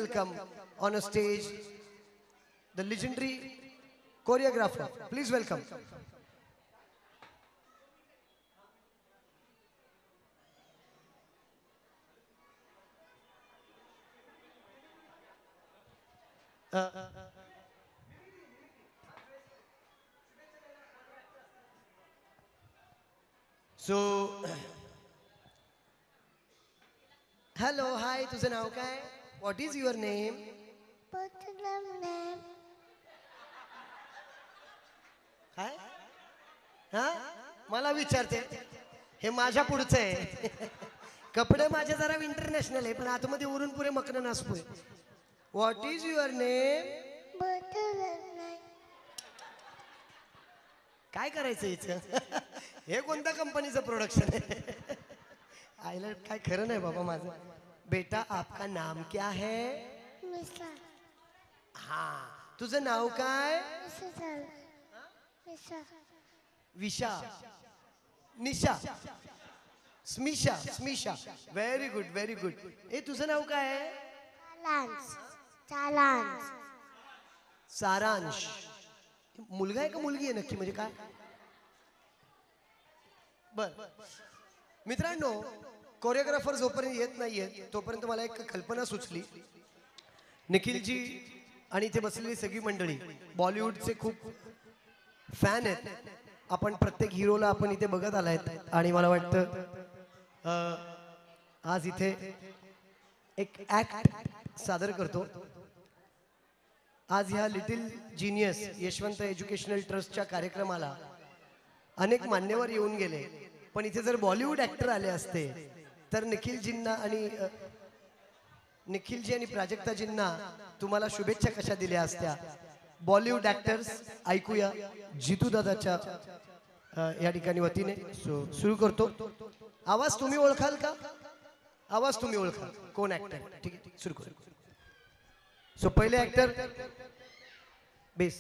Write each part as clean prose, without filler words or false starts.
welcome on a stage the legendary choreographer. Please welcome. So, hello, hi, तुझं नाव काय? What is your name? काय? हा? मला विचारते. हे माझ्या पुढचं आहे. कपडे माझे जरा इंटरनॅशनल आहे, पण आतमध्ये उरून पुरे मकन नसतोय. What is your name? काय करायचं इथं? हे कोणत्या कंपनीचं प्रोडक्शन आहे? आईला काय खरं नाही बाबा माझं. बेटा आपका नाम क्या है? हाँ, तुझं नाव काय? Visha, Nisha, Smisha, Smisha. Very good, very good. ए तुझं नाव काय आहे? सारांश. मुलगा आहे का मुलगी आहे नक्की, म्हणजे काय? बर मित्रांनो, कोरिओग्राफर जोपर्यंत येत नाहीये तोपर्यंत मला एक कल्पना सुचली. निखिलजी आणि इथे बसलेली सगळी मंडळी बॉलिवूडचे खूप फॅन आहेत. आपण प्रत्येक हिरोला आपण इथे बघत आलायत आणि मला वाटतं आज इथे एक ऍक्ट सादर करतो. आज ह्या लिटिल जीनियस यशवंत एज्युकेशनल ट्रस्टच्या कार्यक्रमाला अनेक मान्यवर येऊन गेले, पण इथे जर बॉलिवूड ऍक्टर आले असते तर निखिलजींना आणि निखिलजी आणि प्राजक्ताजींना तुम्हाला शुभेच्छा कशा दिल्या असत्या. बॉलिवूड ऍक्टर्स ऐकूया जितू दादाच्या या ठिकाणी वतीने. सो सुरू करतो. आवाज तुम्ही ओळखाल का? आवाज तुम्ही ओळखाल कोण ऍक्टर? ठीक आहे, सुरू करू. सो पहिले actor base.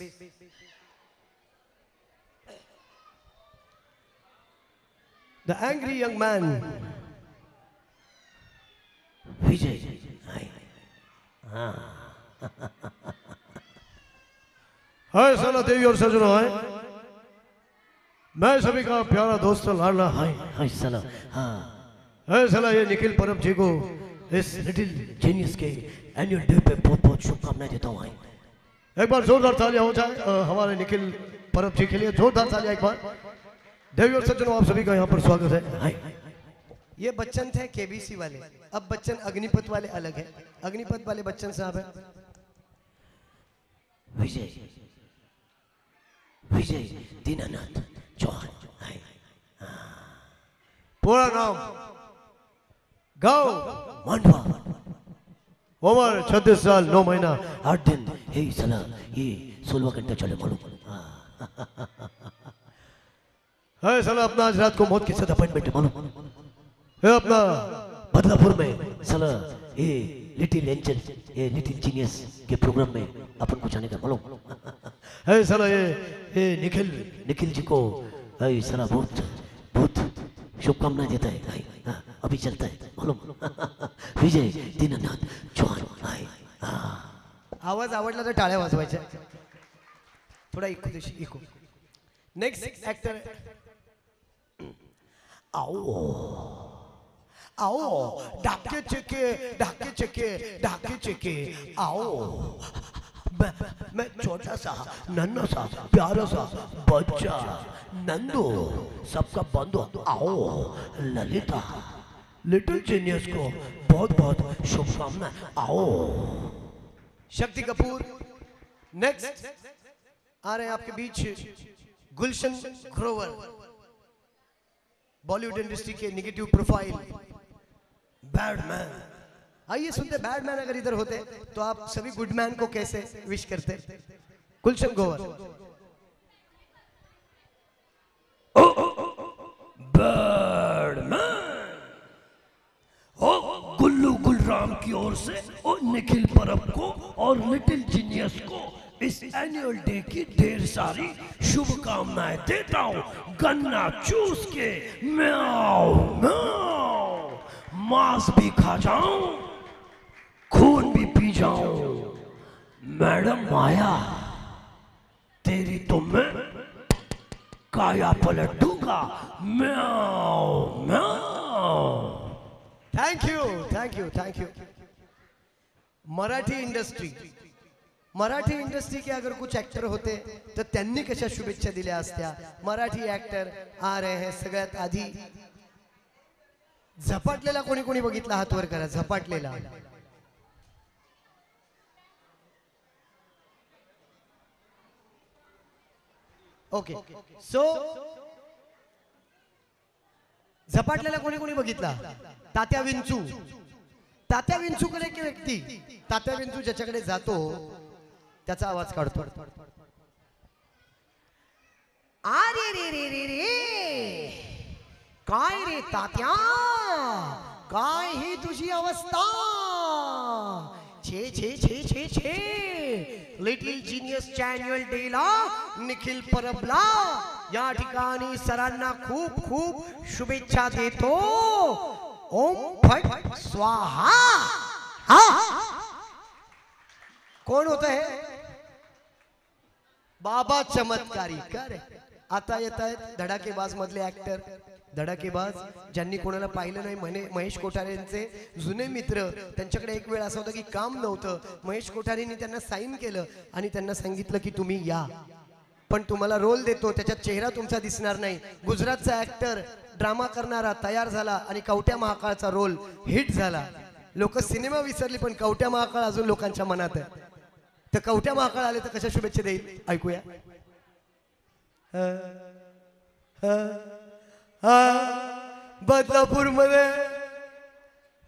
The angry young man. Vijay. हाय साला देवी और सजनों, हाय मैं सभी का प्यारा दोस्त लाडला. हाय हाय साला. हाँ हाय साला, ये निखिल परब जी को इस लिटिल जीनियस के एनुअल डे पे बहुत बहुत शुभकामनाएं देता हूँ. एक बार जोरदार तालियां हो जाए हमारे निखिल परब जी के लिए. जोरदार तालियां एक बार. देवी और सज्जनों, आप सभी का यहाँ पर स्वागत है. हाय. ये बच्चन थे केबीसी वाले. अब बच्चन अग्निपथ वाले अलग है. अग्निपथ वाले बच्चन साहब है विजय, विजय दीनानाथ चौहान. हाय. पूरा नाम गाँव मांडवा, उम्र 36 साल 9 महीना 8 दिन. हे साला ये 16 घंटा चले मालूम. है साला अपना आज रात को मौत के साथ अपॉइंटमेंट है मालूम. है अपना बदलापुर में साला ये लिटिल एंजल, ये लिटिल जीनियस के प्रोग्राम में अपन को जाने का मालूम. है साला ये निखिल जी को है साला बहुत बहुत शुभकामनाएं देता है. अभी चलता है मालूम. विजय दीनानाथ चौहान. हाय. आवाज आवडला तर टाळ्या वाजवायच्या. थोडा इको. Next actor. आओ आओ ढाके चेके ढाके चेके ढाके चेके. आओ मैं छोटा सा नन्हा सा प्यारा सा बच्चा नंदू, सबका बंधु. आओ ललिता, लिटिल जीनियस को बहुत बहुत शुभकामनाएं. आओ शक्ति कपूर. नेक्स्ट आ रहे हैं आपके बीच गुलशन ग्रोवर, बॉलीवुड इंडस्ट्री के नेगेटिव प्रोफाइल बैडमैन. आइए सुनते बैडमैन अगर इधर होते तो आप सभी गुडमैन को कैसे विश करते. गुलशन ग्रोवर. बैडमैन ओ गुल्लू गुलराम की ओर से और निखिल परब को और लिटिल जीनियस को इस एनुअल डे की ढेर सारी शुभकामनाएं देता हूं. गन्ना चूस के म्याऊ म्याऊ, मांस भी खा जाऊं, खून भी पी जाऊं, मैडम माया, तेरी तो मैं काया पलट दूंगा। म्याओ म्याओ। Thank you thank you thank you. Marathi industry के अगर कुछ एक्टर होते तर त्यांनी कशा शुभेच्छा दिल्या असत्या। मराठी एक्टर आ रहे हैं। सगळ्यात आधी झपाटलेला कोणी कोणी बघितला हात वर करा। झपाटलेला ओके। सो झपाटलेला कोणी कोणी बघितला? तात्या विंचू। तात्या विंचूकडे एक व्यक्ती, तात्या विंचू ज्याच्याकडे जातो त्याचा आवाज काढतो। अरे रे रे रे रे, काय रे तात्या, काय ही तुझी अवस्था? छे छे छे छे छे। लिटिल जीनियस अॅन्युअल डे ला निखिल परबला या ठिकाणी सरांना खूप खूप शुभेच्छा देतो। ओम फट स्वाहा। कोण होत हे? बाबा चमत्कारी। कर आता येत आहेत धडाकेबाज मधले ऍक्टर। धडाकेबाज ज्यांनी कोणाला पाहिलं नाही म्हणे महेश कोठारेंचे जुने मित्र। त्यांच्याकडे एक वेळ असा होता की काम नव्हतं। महेश कोठारेंनी त्यांना साईन केलं आणि त्यांना सांगितलं की तुम्ही या, पण तुम्हाला रोल देतो त्याच्यात चेहरा तुमचा दिसणार नाही। गुजरातचा ऍक्टर ड्रामा करणारा तयार झाला आणि कवट्या महाकाळचा रोल हिट झाला। लोक सिनेमा विसरली पण कवट्या महाकाळ अजून लोकांच्या मनात आहे। तर कवट्या महाकाळ आले तर कशा शुभेच्छा देईल ऐकूया।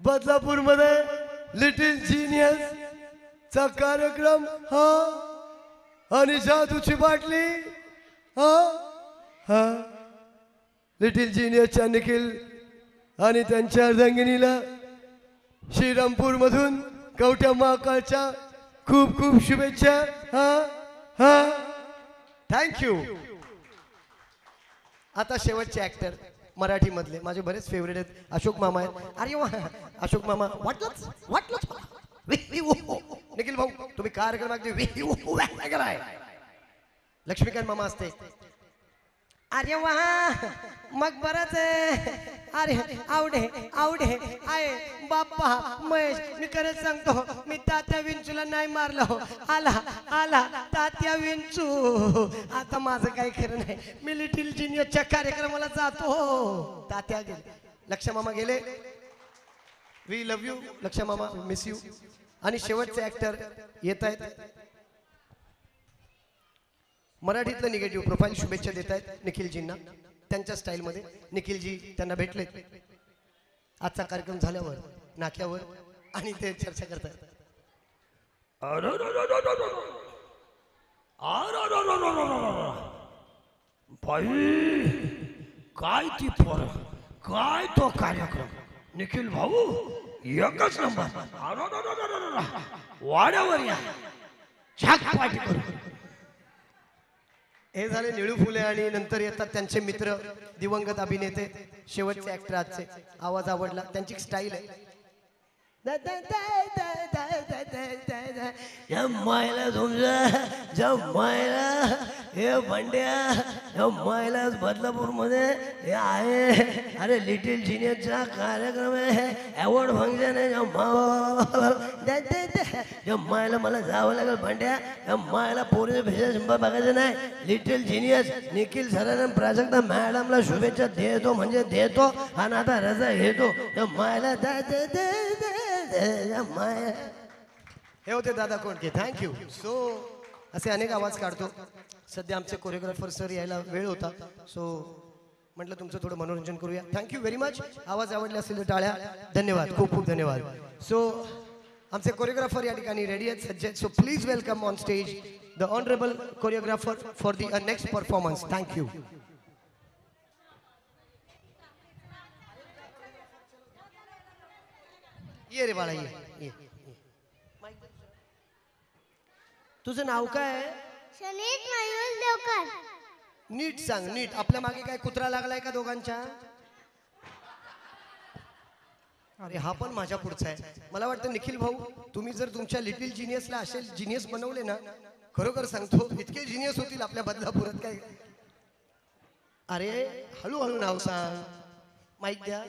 बदलापूर मध्ये लिटिल जीनियस चा कार्यक्रम हा आणि जादूची बाटली हा लिटिल जीनियसच्या निखिल आणि त्यांच्या अर्धांगिनीला श्रीरामपूर मधून कवट्या महाकाळच्या खूप खूप शुभेच्छा। थँक्यू। आता शेवटचे ऍक्टर मराठी मधले माझे बरेच फेवरेट आहेत। अशोक मामा आहेत। अरे वा, अशोक मामा वाटलंच निखिल भाऊ तुम्ही कार्यक्रम अगदी लक्ष्मीकांत मामा असते। अरे वा मग बरंच अरे आवडे आहे बाप्पा महेश। मी खरंच सांगतो मी तात्या विंचूला नाही मारलो। आला तात्या विंचू। आता माझं काही खरं नाही। मी लिटिल जीनियसच्या कार्यक्रमाला जातो। तात्या गेले, लक्ष मामा गेले। वी लव्ह यू लक्ष मामा, मिस यू। आणि शेवटचे ऍक्टर येत आहेत मराठीतलं निगेटिव्ह प्रोफाईल शुभेच्छा देत आहेत निखिलजींना त्यांच्या स्टाईल मध्ये। निखिलजी त्यांना भेटले आजचा कार्यक्रम झाल्यावर नाक्यावर आणि ते चर्चा करतात। बाई काय ती पोर, काय तो कार्यक्रम। निखिल भाऊ एकच नंबर। वाड्यावर या छाक पार्टी करू। हे झाले निळू फुले आणि नंतर येतात त्यांचे मित्र दिवंगत अभिनेते शेवटचे ऍक्टर आजचे। आवाज आवडला, त्यांची स्टाईल आहे। जमायला तुमच्या जमायला हे भांड्या जमायला बदलापूर मध्ये हे आहे। अरे लिटिल जीनियसचा कार्यक्रम आहे, अवॉर्ड फंक्शन आहे। जमायला मला जावं लागेल भांड्या। जमायला पोरीने भेजा शिंपा बघायचं नाही। लिटिल जीनियस निखिल सरांना प्राजक्ता मॅडमला शुभेच्छा देतो म्हणजे देतो आणि आता रजा घेतो। जमायला हे होते दादा कोंडके। थँक्यू। सो असे अनेक आवाज काढतो। सध्या आमचे कोरिओग्राफर सर यायला वेळ होता, सो म्हटलं तुमचं थोडं मनोरंजन करूया। Thank you very much. आवाज आवडले असेल तर टाळ्या। धन्यवाद, खूप खूप धन्यवाद। सो आमचे कोरिओग्राफर या ठिकाणी रेडी आहेत, सज्ज आहेत। So please welcome on stage the honourable choreographer for the next performance. Thank you. ये रे बाळा ये। तुझं नाव काय? शनीत मयूर देवकर। नीट सांग, नीट। आपल्या मागे काय कुत्रा लागलाय का दोघांच्या? अरे हा पण माझ्या पुढचा आहे. मला वाटतं निखिल भाऊ तुम्ही जर तुमच्या लिटिल जिनियसला असे जिनियस बनवले ना, खरोखर सांगतो इतके जिनियस होतील आपल्या बदलापुरात काय. अरे हळूहळू नाव सांग, माईक द्या.